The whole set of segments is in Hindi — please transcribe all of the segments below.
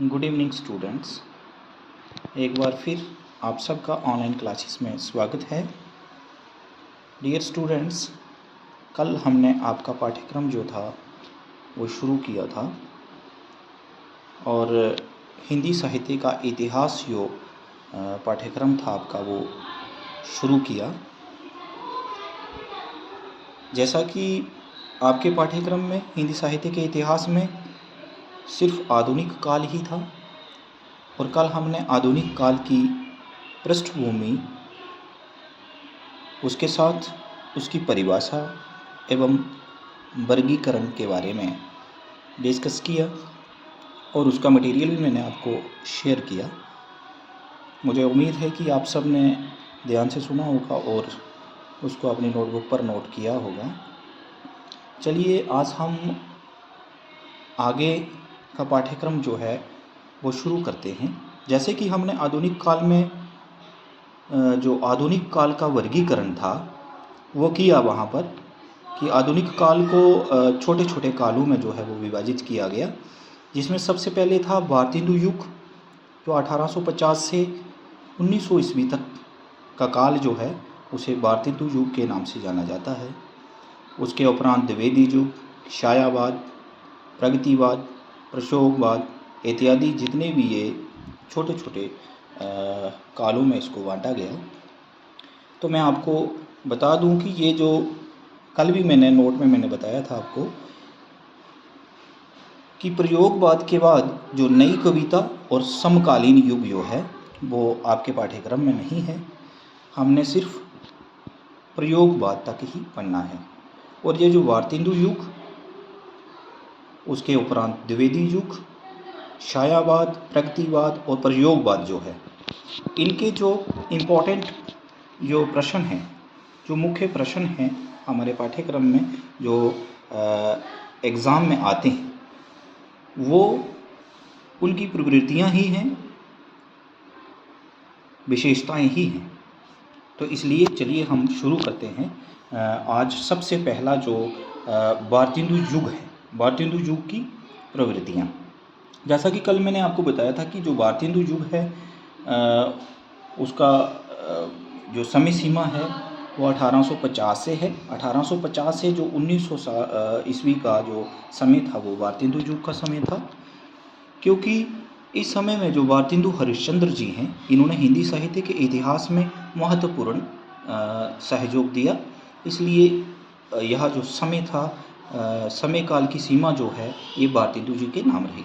Good evening students. एक बार फिर आप सबका ऑनलाइन क्लासेस में स्वागत है। डियर स्टूडेंट्स, कल हमने आपका पाठ्यक्रम जो था वो शुरू किया था और हिंदी साहित्य का इतिहास जो पाठ्यक्रम था आपका वो शुरू किया। जैसा कि आपके पाठ्यक्रम में हिंदी साहित्य के इतिहास में सिर्फ आधुनिक काल ही था और कल हमने आधुनिक काल की पृष्ठभूमि, उसके साथ उसकी परिभाषा एवं वर्गीकरण के बारे में डिस्कस किया और उसका मटेरियल भी मैंने आपको शेयर किया। मुझे उम्मीद है कि आप सब ने ध्यान से सुना होगा और उसको अपनी नोटबुक पर नोट किया होगा। चलिए आज हम आगे का पाठ्यक्रम जो है वो शुरू करते हैं। जैसे कि हमने आधुनिक काल में जो आधुनिक काल का वर्गीकरण था वो किया वहाँ पर कि आधुनिक काल को छोटे छोटे कालों में जो है वो विभाजित किया गया, जिसमें सबसे पहले था भारतेंदु युग जो 1850 से 1900 ईस्वी तक का काल जो है उसे भारतेंदु युग के नाम से जाना जाता है। उसके उपरांत द्विवेदी युग, छायावाद, प्रगतिवाद, प्रक्षोभवाद इत्यादि जितने भी ये छोटे छोटे कालों में इसको बांटा गया। तो मैं आपको बता दूं कि ये जो कल भी मैंने नोट में मैंने बताया था आपको कि प्रयोगवाद के बाद जो नई कविता और समकालीन युग जो है वो आपके पाठ्यक्रम में नहीं है। हमने सिर्फ प्रयोगवाद तक ही पढ़ना है और ये जो भारतेंदु युग, उसके उपरांत द्विवेदी युग, छायावाद, प्रगतिवाद और प्रयोगवाद जो है, इनके जो इम्पोर्टेंट जो प्रश्न हैं, जो मुख्य प्रश्न हैं हमारे पाठ्यक्रम में जो एग्ज़ाम में आते हैं वो उनकी प्रवृत्तियां ही हैं, विशेषताएं ही हैं। तो इसलिए चलिए हम शुरू करते हैं। आज सबसे पहला जो भारतेंदु युग है, भारतेंदु युग की प्रवृत्तियां। जैसा कि कल मैंने आपको बताया था कि जो भारतेंदु युग है उसका जो समय सीमा है वो 1850 से है। 1850 से जो 1900 ईस्वी का जो समय था वो भारतेंदु युग का समय था, क्योंकि इस समय में जो भारतेंदु हरिश्चंद्र जी हैं इन्होंने हिंदी साहित्य के इतिहास में महत्वपूर्ण सहयोग दिया। इसलिए यह जो समय था, समय काल की सीमा जो है ये भारतेंदु जी के नाम रही।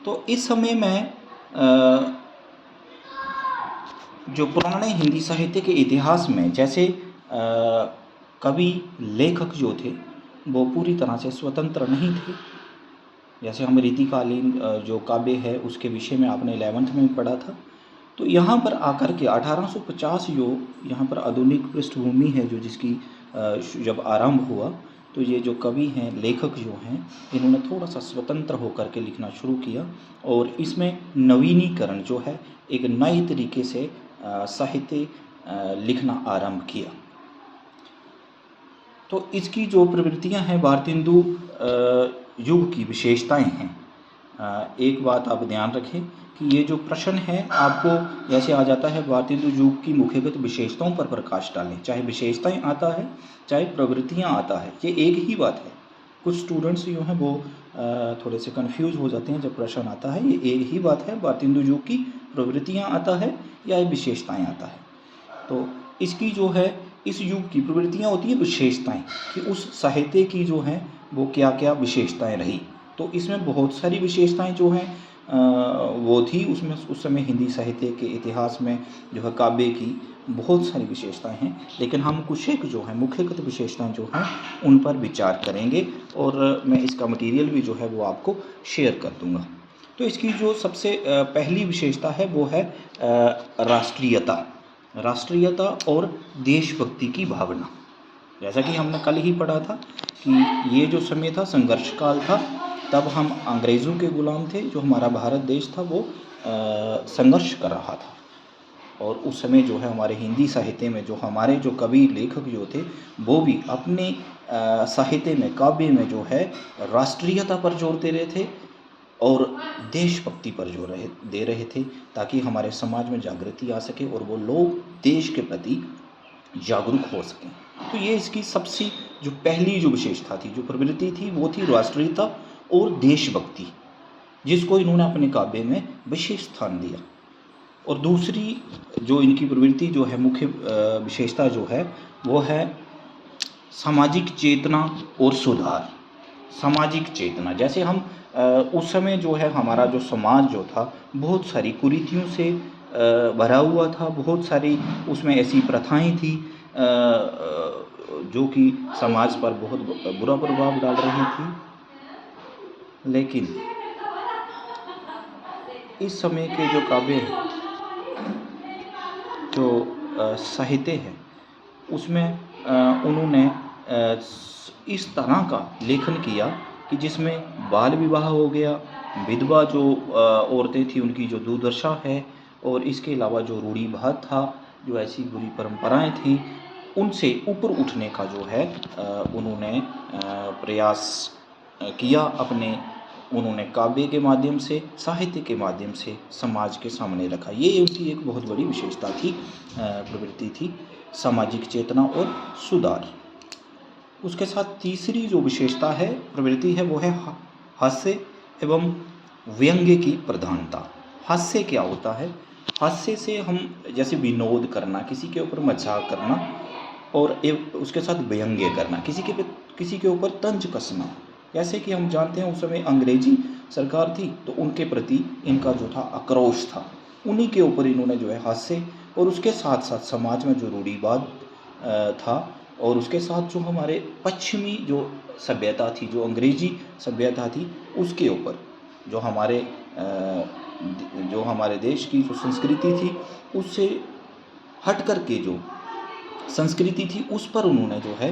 तो इस समय में जो पुराने हिंदी साहित्य के इतिहास में जैसे कवि लेखक जो थे वो पूरी तरह से स्वतंत्र नहीं थे। जैसे हम रीतिकालीन जो काव्य है उसके विषय में आपने 11th में पढ़ा था। तो यहाँ पर आकर के 1850 जो यहाँ पर आधुनिक पृष्ठभूमि है जो जिसकी जब आरंभ हुआ, तो ये जो कवि हैं, लेखक जो हैं, इन्होंने थोड़ा सा स्वतंत्र होकर के लिखना शुरू किया और इसमें नवीनीकरण जो है एक नए तरीके से साहित्य लिखना आरंभ किया। तो इसकी जो प्रवृत्तियां हैं, भारतेंदु युग की विशेषताएं हैं। एक बात आप ध्यान रखें कि ये जो प्रश्न है आपको जैसे आ जाता है भारतेंदु युग की मुख्यगत विशेषताओं पर प्रकाश डालें, चाहे विशेषताएं आता है चाहे प्रवृत्तियां आता है, ये एक ही बात है। कुछ स्टूडेंट्स जो हैं वो थोड़े से कंफ्यूज हो जाते हैं जब प्रश्न आता है। ये एक ही बात है, भारतेंदु युग की प्रवृत्तियां आता है या विशेषताएं आता है। तो इसकी जो है इस युग की प्रवृत्तियां होती है विशेषताएं, कि उस साहित्य की जो है वो क्या क्या विशेषताएं रही। तो इसमें बहुत सारी विशेषताएं जो हैं वो थी उसमें उस समय हिंदी साहित्य के इतिहास में जो है काव्य की बहुत सारी विशेषताएं हैं, लेकिन हम कुछ एक जो है मुख्यगत विशेषताएं जो हैं उन पर विचार करेंगे और मैं इसका मटेरियल भी जो है वो आपको शेयर कर दूंगा। तो इसकी जो सबसे पहली विशेषता है वो है राष्ट्रीयता, राष्ट्रीयता और देशभक्ति की भावना। जैसा कि हमने कल ही पढ़ा था कि ये जो समय था संघर्ष काल था, तब हम अंग्रेज़ों के गुलाम थे, जो हमारा भारत देश था वो संघर्ष कर रहा था। और उस समय जो है हमारे हिंदी साहित्य में जो हमारे जो कवि लेखक जो थे वो भी अपने साहित्य में, काव्य में जो है राष्ट्रीयता पर जोर दे रहे थे और देशभक्ति पर जोर दे रहे थे, ताकि हमारे समाज में जागृति आ सके और वो लोग देश के प्रति जागरूक हो सकें। तो ये इसकी सबसे जो पहली जो विशेषता थी, जो प्रवृत्ति थी, वो थी राष्ट्रीयता और देशभक्ति, जिसको इन्होंने अपने काव्य में विशेष स्थान दिया। और दूसरी जो इनकी प्रवृत्ति जो है, मुख्य विशेषता जो है, वो है सामाजिक चेतना और सुधार। सामाजिक चेतना, जैसे हम उस समय जो है हमारा जो समाज जो था बहुत सारी कुरीतियों से भरा हुआ था, बहुत सारी उसमें ऐसी प्रथाएं थी जो कि समाज पर बहुत बुरा प्रभाव डाल रही थी। लेकिन इस समय के जो काव्य हैं, जो साहित्य है, उसमें उन्होंने इस तरह का लेखन किया कि जिसमें बाल विवाह हो गया, विधवा जो औरतें थी उनकी जो दुर्दशा है, और इसके अलावा जो रूढ़िवाद था, जो ऐसी बुरी परंपराएं थी, उनसे ऊपर उठने का जो है उन्होंने प्रयास किया। उन्होंने काव्य के माध्यम से, साहित्य के माध्यम से समाज के सामने रखा। ये उनकी एक बहुत बड़ी विशेषता थी, प्रवृत्ति थी, सामाजिक चेतना और सुधार। उसके साथ तीसरी जो विशेषता है, प्रवृत्ति है, वो है हास्य एवं व्यंग्य की प्रधानता। हास्य क्या होता है? हास्य से हम जैसे विनोद करना, किसी के ऊपर मजाक करना, और उसके साथ व्यंग्य करना, किसी के ऊपर तंज कसना। जैसे कि हम जानते हैं उस समय अंग्रेजी सरकार थी, तो उनके प्रति इनका जो था आक्रोश था, उन्हीं के ऊपर इन्होंने जो है हास्य, और उसके साथ साथ समाज में जो रूढ़िवाद था, और उसके साथ जो हमारे पश्चिमी जो सभ्यता थी, जो अंग्रेजी सभ्यता थी, उसके ऊपर जो हमारे देश की जो संस्कृति थी, उससे हट कर के जो संस्कृति थी, उस पर उन्होंने जो है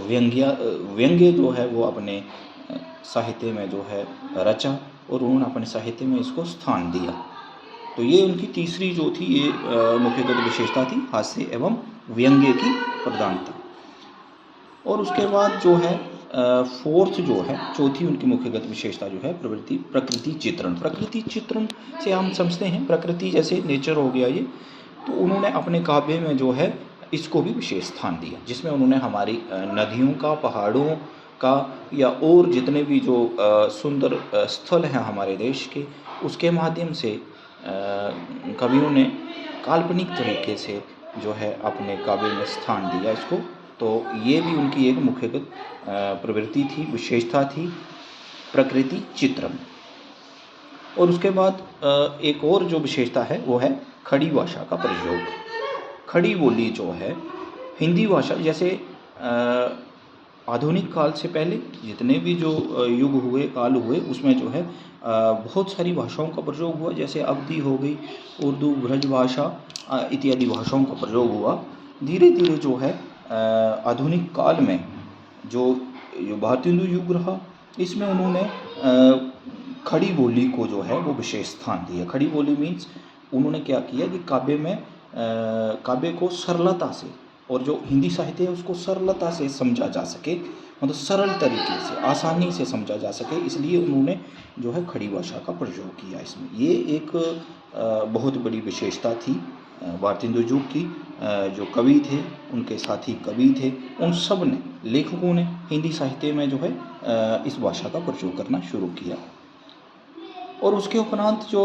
व्यंग्य जो है वो अपने साहित्य में जो है रचा, और उन्होंने अपने साहित्य में इसको स्थान दिया। तो ये उनकी तीसरी जो थी, ये मुख्यतः विशेषता थी, हास्य एवं व्यंग्य की प्रधानता। और उसके बाद जो है फोर्थ जो है, चौथी उनकी मुख्यगत विशेषता जो है, प्रवृत्ति प्रकृति चित्रण। प्रकृति चित्रण से हम समझते हैं प्रकृति जैसे नेचर हो गया ये, तो उन्होंने अपने काव्य में जो है इसको भी विशेष स्थान दिया, जिसमें उन्होंने हमारी नदियों का, पहाड़ों का, या और जितने भी जो सुंदर स्थल हैं हमारे देश के, उसके माध्यम से कवियों ने काल्पनिक तरीके से जो है अपने काव्य में स्थान दिया इसको। तो ये भी उनकी एक मुख्यगत प्रवृत्ति थी, विशेषता थी, प्रकृति चित्रण। और उसके बाद एक और जो विशेषता है वो है खड़ी भाषा का प्रयोग। खड़ी बोली जो है, हिंदी भाषा, जैसे आधुनिक काल से पहले जितने भी जो युग हुए, काल हुए, उसमें जो है बहुत सारी भाषाओं का प्रयोग हुआ, जैसे अवधी हो गई, उर्दू, ब्रज भाषा इत्यादि भाषाओं का प्रयोग हुआ। धीरे धीरे जो है आधुनिक काल में जो भारतेंदु युग रहा, इसमें उन्होंने खड़ी बोली को जो है वो विशेष स्थान दिया। खड़ी बोली मीन्स उन्होंने क्या किया कि काव्य को सरलता से, और जो हिंदी साहित्य है उसको सरलता से समझा जा सके, मतलब सरल तरीके से, आसानी से समझा जा सके, इसलिए उन्होंने जो है खड़ी भाषा का प्रयोग किया इसमें। ये एक बहुत बड़ी विशेषता थी भारतेंदु युग की। जो कवि थे, उनके साथी कवि थे, उन सब ने, लेखकों ने हिंदी साहित्य में जो है इस भाषा का प्रयोग करना शुरू किया। और उसके उपरांत जो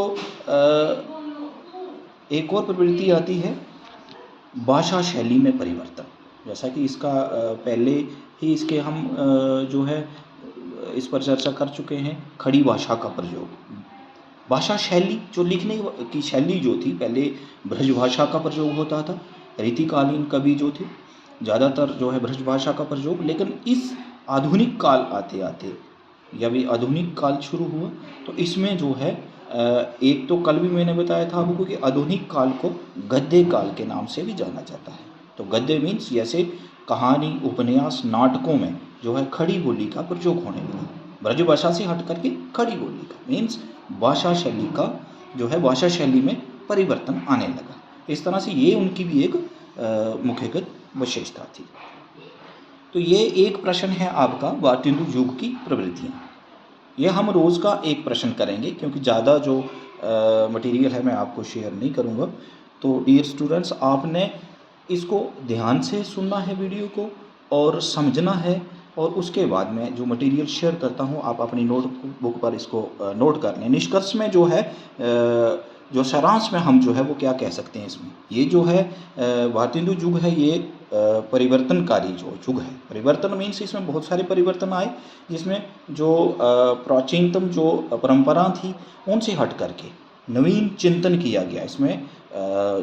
एक और प्रवृत्ति आती है, भाषा शैली में परिवर्तन। जैसा कि इसका पहले ही इसके हम जो है इस पर चर्चा कर चुके हैं, खड़ी भाषा का प्रयोग। भाषा शैली, जो लिखने की शैली जो थी, पहले ब्रज भाषा का प्रयोग होता था, रीतिकालीन कवि जो थे ज़्यादातर जो है ब्रज भाषा का प्रयोग। लेकिन इस आधुनिक काल आते आते, जब ये आधुनिक काल शुरू हुआ, तो इसमें जो है एक तो कल भी मैंने बताया था आपको कि आधुनिक काल को गद्य काल के नाम से भी जाना जाता है। तो गद्य मीन्स जैसे कहानी, उपन्यास, नाटकों में जो है खड़ी बोली का प्रयोग होने लगा, ब्रज भाषा से हट करके खड़ी बोली का, मीन्स भाषा शैली का जो है, भाषा शैली में परिवर्तन आने लगा। इस तरह से ये उनकी भी एक मुख्यगत विशेषता थी। तो ये एक प्रश्न है आपका, भारतेंदु युग की प्रवृत्तियाँ। ये हम रोज़ का एक प्रश्न करेंगे, क्योंकि ज़्यादा जो मटेरियल है मैं आपको शेयर नहीं करूँगा। तो डियर स्टूडेंट्स, आपने इसको ध्यान से सुनना है वीडियो को और समझना है, और उसके बाद में जो मटेरियल शेयर करता हूँ आप अपनी नोटबुक पर इसको नोट कर लें। निष्कर्ष में जो है जो सारांश में हम जो है वो क्या कह सकते हैं इसमें, ये जो है भारतेंदु युग है, ये परिवर्तनकारी जो युग है। परिवर्तन मीन्स इसमें बहुत सारे परिवर्तन आए, जिसमें जो प्राचीनतम जो परंपरा थी उनसे हट करके नवीन चिंतन किया गया। इसमें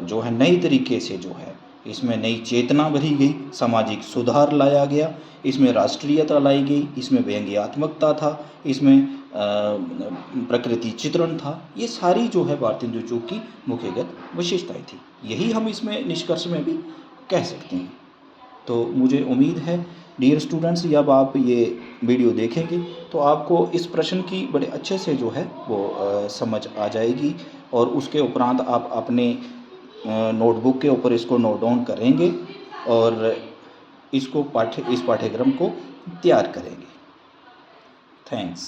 जो है नए तरीके से जो है इसमें नई चेतना भरी गई, सामाजिक सुधार लाया गया, इसमें राष्ट्रीयता लाई गई, इसमें व्यंग्यात्मकता था, इसमें प्रकृति चित्रण था। ये सारी जो है भारतेंदु युग की मुख्यगत विशेषताएं थी। यही हम इसमें निष्कर्ष में भी कह सकते हैं। तो मुझे उम्मीद है डियर स्टूडेंट्स, जब आप ये वीडियो देखेंगे तो आपको इस प्रश्न की बड़े अच्छे से जो है वो समझ आ जाएगी, और उसके उपरांत आप अपने नोटबुक के ऊपर इसको नोट डाउन करेंगे और इसको इस पाठ्यक्रम को तैयार करेंगे। थैंक्स।